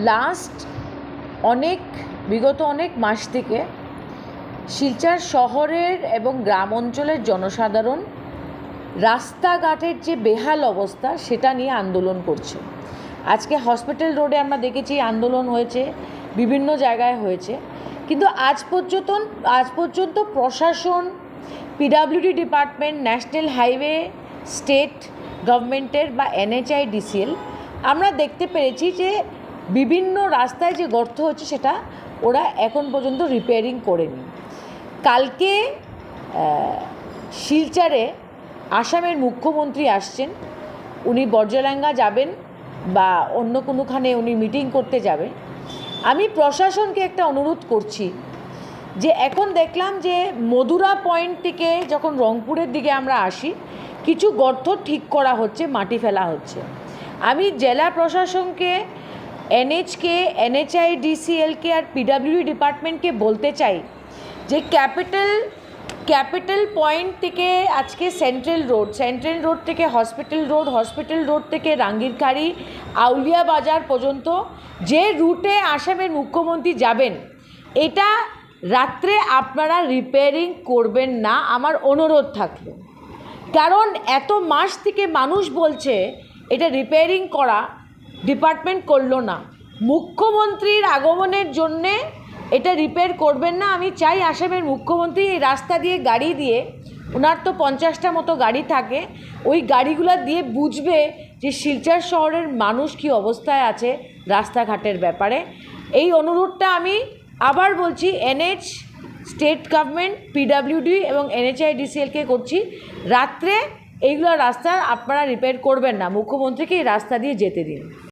Last বিগত অনেক মাস থেকে শিলচর শহরের এবং গ্রাম অঞ্চলের জনসাধারণ রাস্তাঘাটের যে বেহাল অবস্থা সেটা নিয়ে আন্দোলন করছে। আজকে হসপিটাল রোডে আমরা দেখেছি আন্দোলন হয়েছে, বিভিন্ন জায়গায় হয়েছে, কিন্তু আজ পর্যন্ত প্রশাসন, PWD department, national highway, state গভর্নমেন্টের বা NHIDCL আমরা দেখতে পেরেছি যে বিভিন্ন রাস্তায় যে গর্ত হচ্ছে সেটা ওরা এখন পর্যন্ত রিপেয়ারিং করেনি। কালকে শিলচরে আসামের মুখ্যমন্ত্রী আসছেন, উনি বর্জলাঙ্গা যাবেন বা অন্য কোনোখানে উনি মিটিং করতে যাবেন। আমি প্রশাসনকে একটা অনুরোধ করছি যে এখন দেখলাম যে মধুরা পয়েন্ট থেকে যখন রংপুরের দিকে আমরা আসি কিছু গর্ত ঠিক করা হচ্ছে, মাটি ফেলা হচ্ছে। আমি জেলা প্রশাসনকে, NHকে, NHIDCLকে আর পিডব্লিউডি ডিপার্টমেন্টকে বলতে চাই যে ক্যাপিটাল পয়েন্ট থেকে আজকে সেন্ট্রাল রোড থেকে হসপিটাল রোড থেকে রাঙ্গিরখাড়ি, আউলিয়া বাজার পর্যন্ত যে রুটে আসামের মুখ্যমন্ত্রী যাবেন, এটা রাত্রে আপনারা রিপেয়ারিং করবেন না, আমার অনুরোধ থাকলো। কারণ এত মাস থেকে মানুষ বলছে এটা রিপেয়ারিং করা, ডিপার্টমেন্ট করলো না। মুখ্যমন্ত্রীর আগমনের জন্যে এটা রিপেয়ার করবেন না। আমি চাই আসামের মুখ্যমন্ত্রী এই রাস্তা দিয়ে গাড়ি দিয়ে, ওনার তো 50টা মতো গাড়ি থাকে, ওই গাড়িগুলো দিয়ে বুঝবে যে শিলচর শহরের মানুষ কী অবস্থায় আছে রাস্তাঘাটের ব্যাপারে। এই অনুরোধটা আমি আবার বলছি NH, স্টেট গভর্নমেন্ট, পিডব্লিউডি এবং NHIDCLকে করছি, রাত্রে এইগুলো রাস্তা আপনারা রিপেয়ার করবেন না, মুখ্যমন্ত্রীকে এই রাস্তা দিয়ে যেতে দিন।